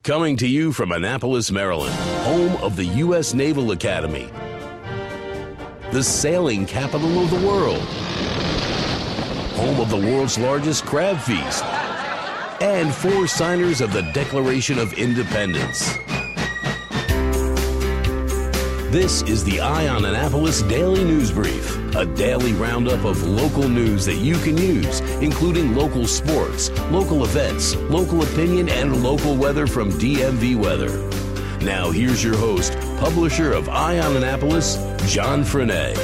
Coming to you from Annapolis, Maryland, home of the U.S. Naval Academy, the sailing capital of the world, home of the world's largest crab feast, and 4 signers of the Declaration of Independence. This is the Eye on Annapolis Daily News Brief, a daily roundup of local news that you can use, including local sports, local events, local opinion, and local weather from DMV Weather. Now here's your host, publisher of Eye on Annapolis, John Frenaye.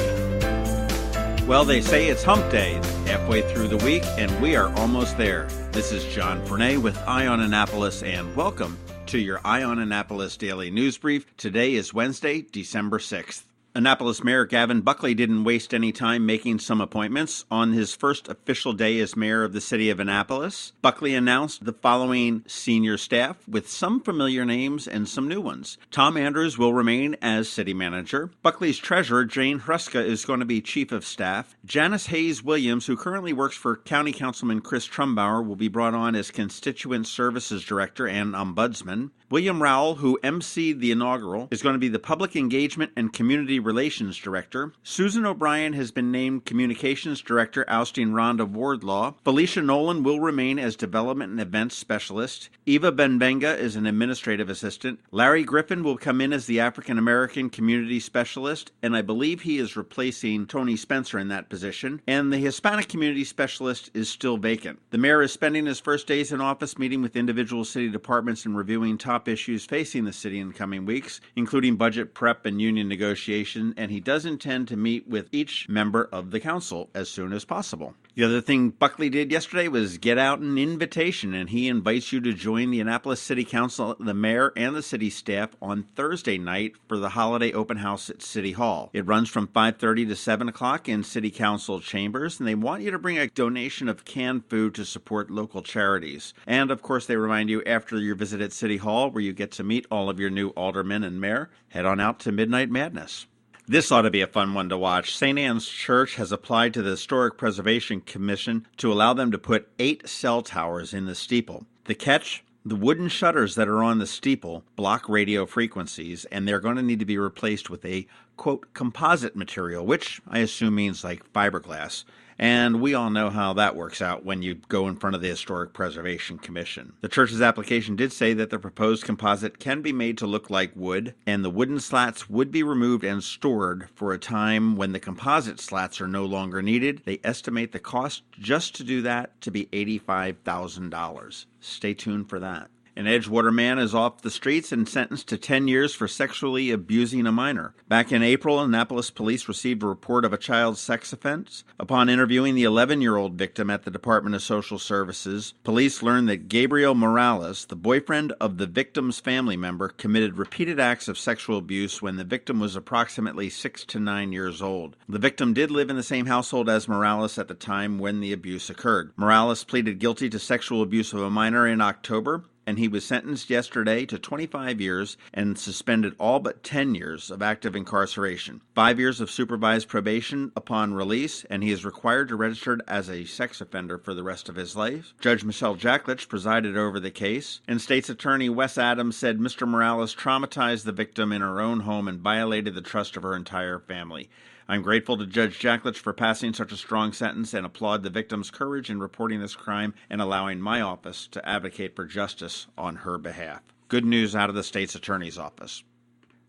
Well, they say it's hump day, halfway through the week, and we are almost there. This is John Frenaye with Eye on Annapolis, and welcome to your Eye on Annapolis Daily News Brief. Today is Wednesday, December 6th. Annapolis Mayor Gavin Buckley didn't waste any time making some appointments. On his first official day as mayor of the city of Annapolis, Buckley announced the following senior staff with some familiar names and some new ones. Tom Andrews will remain as city manager. Buckley's treasurer, Jane Hruska, is going to be chief of staff. Janice Hayes Williams, who currently works for County Councilman Chris Trumbauer, will be brought on as constituent services director and ombudsman. William Rowell, who emceed the inaugural, is going to be the Public Engagement and Community Relations Director. Susan O'Brien has been named Communications Director, ousting Rhonda Wardlaw. Felicia Nolan will remain as Development and Events Specialist. Eva Benbenga is an Administrative Assistant. Larry Griffin will come in as the African American Community Specialist, and I believe he is replacing Tony Spencer in that position. And the Hispanic Community Specialist is still vacant. The mayor is spending his first days in office meeting with individual city departments and reviewing top issues facing the city in coming weeks, including budget prep and union negotiation, and he does intend to meet with each member of the council as soon as possible. The other thing Buckley did yesterday was get out an invitation, and he invites you to join the Annapolis City Council, the mayor, and the city staff on Thursday night for the holiday open house at City Hall. It runs from 5:30 to 7 o'clock in City Council chambers, and they want you to bring a donation of canned food to support local charities. And, of course, they remind you after your visit at City Hall, where you get to meet all of your new aldermen and mayor, head on out to Midnight Madness. This ought to be a fun one to watch. St. Anne's Church has applied to the Historic Preservation Commission to allow them to put 8 cell towers in the steeple. The catch? The wooden shutters that are on the steeple block radio frequencies, and they're going to need to be replaced with a, quote, composite material, which I assume means like fiberglass. And we all know how that works out when you go in front of the Historic Preservation Commission. The church's application did say that the proposed composite can be made to look like wood, and the wooden slats would be removed and stored for a time when the composite slats are no longer needed. They estimate the cost just to do that to be $85,000. Stay tuned for that. An Edgewater man is off the streets and sentenced to 10 years for sexually abusing a minor. Back in April, Annapolis police received a report of a child sex offense. Upon interviewing the 11-year-old victim at the Department of Social Services, police learned that Gabriel Morales, the boyfriend of the victim's family member, committed repeated acts of sexual abuse when the victim was approximately 6 to 9 years old. The victim did live in the same household as Morales at the time when the abuse occurred. Morales pleaded guilty to sexual abuse of a minor in October, and he was sentenced yesterday to 25 years and suspended all but 10 years of active incarceration, 5 years of supervised probation upon release, and he is required to register as a sex offender for the rest of his life. Judge Michelle Jacklich presided over the case, and State's Attorney Wes Adams said Mr. Morales traumatized the victim in her own home and violated the trust of her entire family. I'm grateful to Judge Jacklich for passing such a strong sentence and applaud the victim's courage in reporting this crime and allowing my office to advocate for justice on her behalf. Good news out of the state's attorney's office.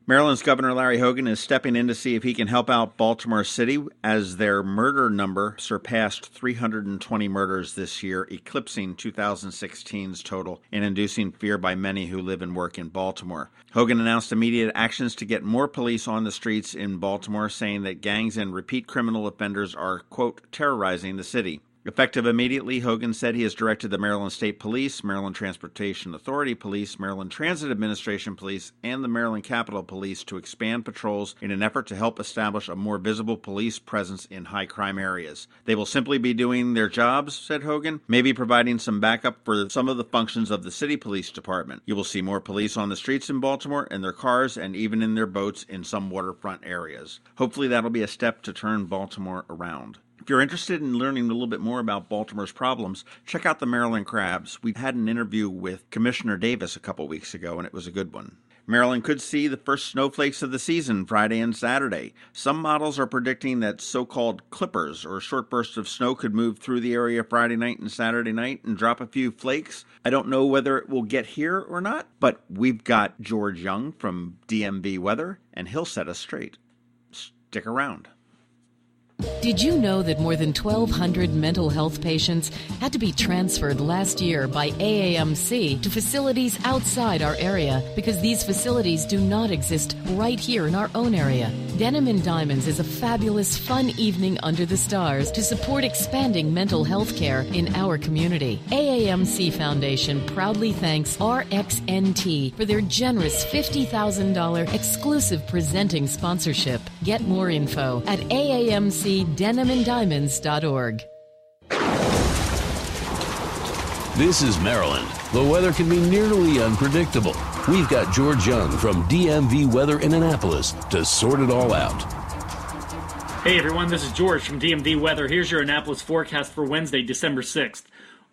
Maryland's Governor Larry Hogan is stepping in to see if he can help out Baltimore City as their murder number surpassed 320 murders this year, eclipsing 2016's total and inducing fear by many who live and work in Baltimore. Hogan announced immediate actions to get more police on the streets in Baltimore, saying that gangs and repeat criminal offenders are, quote, terrorizing the city. Effective immediately, Hogan said he has directed the Maryland State Police, Maryland Transportation Authority Police, Maryland Transit Administration Police, and the Maryland Capitol Police to expand patrols in an effort to help establish a more visible police presence in high-crime areas. They will simply be doing their jobs, said Hogan, maybe providing some backup for some of the functions of the city police department. You will see more police on the streets in Baltimore, in their cars, and even in their boats in some waterfront areas. Hopefully that'll be a step to turn Baltimore around. If you're interested in learning a little bit more about Baltimore's problems, check out the Maryland crabs. We had an interview with Commissioner Davis a couple weeks ago, and it was a good one. Maryland could see the first snowflakes of the season Friday and Saturday. Some models are predicting that so-called clippers, or short bursts of snow, could move through the area Friday night and Saturday night and drop a few flakes. I don't know whether it will get here or not, but we've got George Young from DMV Weather, and he'll set us straight. Stick around. Did you know that more than 1,200 mental health patients had to be transferred last year by AAMC to facilities outside our area because these facilities do not exist right here in our own area? Denim and Diamonds is a fabulous, fun evening under the stars to support expanding mental health care in our community. AAMC Foundation proudly thanks RxNT for their generous $50,000 exclusive presenting sponsorship. Get more info at AAMCDenimandDiamonds.org. This is Maryland. The weather can be nearly unpredictable. We've got George Young from DMV Weather in Annapolis to sort it all out. Hey everyone, this is George from DMV Weather. Here's your Annapolis forecast for Wednesday, December 6th.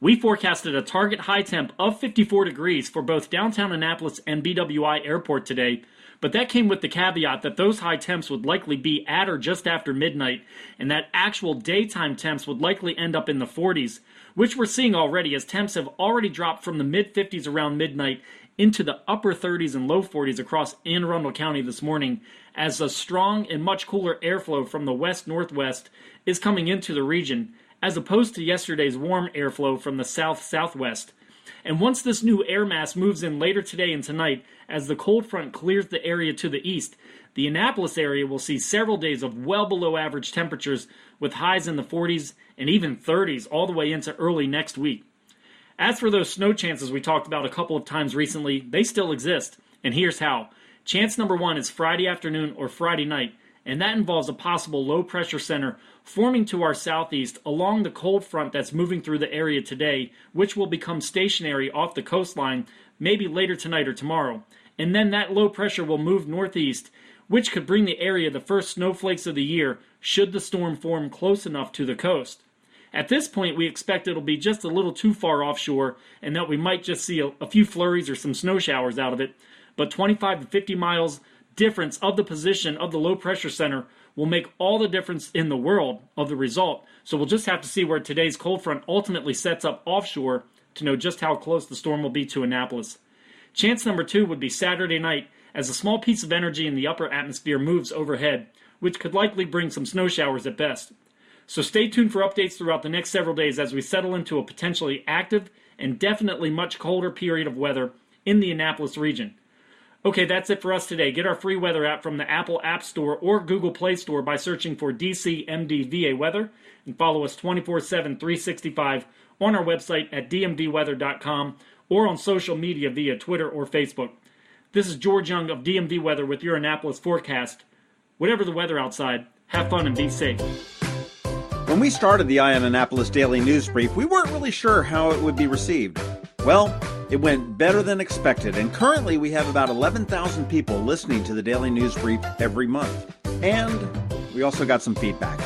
We forecasted a target high temp of 54 degrees for both downtown Annapolis and BWI Airport today, but that came with the caveat that those high temps would likely be at or just after midnight, and that actual daytime temps would likely end up in the 40s, which we're seeing already as temps have already dropped from the mid-50s around midnight into the upper 30s and low 40s across Anne Arundel County this morning, as a strong and much cooler airflow from the west-northwest is coming into the region, as opposed to yesterday's warm airflow from the south-southwest. And once this new air mass moves in later today and tonight, as the cold front clears the area to the east, the Annapolis area will see several days of well below average temperatures with highs in the 40s and even 30s all the way into early next week. As for those snow chances we talked about a couple of times recently, they still exist, and here's how. Chance number 1 is Friday afternoon or Friday night, and that involves a possible low-pressure center forming to our southeast along the cold front that's moving through the area today, which will become stationary off the coastline maybe later tonight or tomorrow. And then that low pressure will move northeast, which could bring the area the first snowflakes of the year should the storm form close enough to the coast. At this point, we expect it'll be just a little too far offshore and that we might just see a few flurries or some snow showers out of it, but 25 to 50 miles difference of the position of the low pressure center will make all the difference in the world of the result. So we'll just have to see where today's cold front ultimately sets up offshore to know just how close the storm will be to Annapolis. Chance number 2 would be Saturday night as a small piece of energy in the upper atmosphere moves overhead, which could likely bring some snow showers at best. So stay tuned for updates throughout the next several days as we settle into a potentially active and definitely much colder period of weather in the Annapolis region. Okay, that's it for us today. Get our free weather app from the Apple App Store or Google Play Store by searching for DCMDVA Weather, and follow us 24/7, 365 on our website at dmvweather.com or on social media via Twitter or Facebook. This is George Young of DMV Weather with your Annapolis forecast. Whatever the weather outside, have fun and be safe. When we started the Eye on Annapolis Daily News Brief, we weren't really sure how it would be received. Well, it went better than expected, and currently we have about 11,000 people listening to the Daily News Brief every month. And we also got some feedback.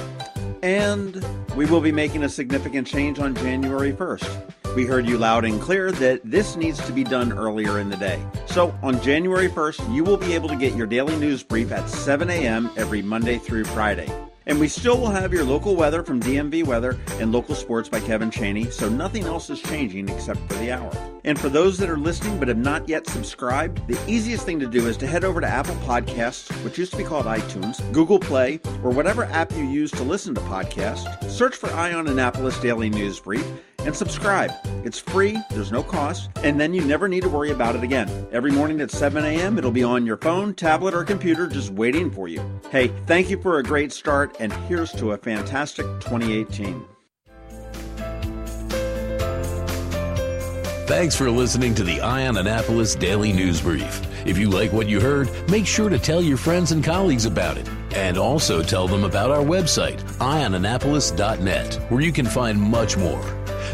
And we will be making a significant change on January 1st. We heard you loud and clear that this needs to be done earlier in the day. So on January 1st, you will be able to get your Daily News Brief at 7 a.m. every Monday through Friday. And we still will have your local weather from DMV Weather and local sports by Kevin Chaney, so nothing else is changing except for the hour. And for those that are listening but have not yet subscribed, the easiest thing to do is to head over to Apple Podcasts, which used to be called iTunes, Google Play, or whatever app you use to listen to podcasts. Search for Eye on Annapolis Daily News Brief and subscribe. It's free, there's no cost, and then you never need to worry about it again. Every morning at 7 a.m., it'll be on your phone, tablet, or computer just waiting for you. Hey, thank you for a great start, and here's to a fantastic 2018. Thanks for listening to the Eye on Annapolis Daily News Brief. If you like what you heard, make sure to tell your friends and colleagues about it. And also tell them about our website, eyeonannapolis.net, where you can find much more.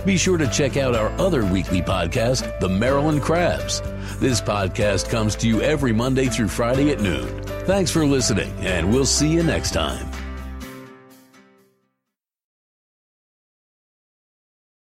Be sure to check out our other weekly podcast, The Maryland Crabs. This podcast comes to you every Monday through Friday at noon. Thanks for listening, and we'll see you next time.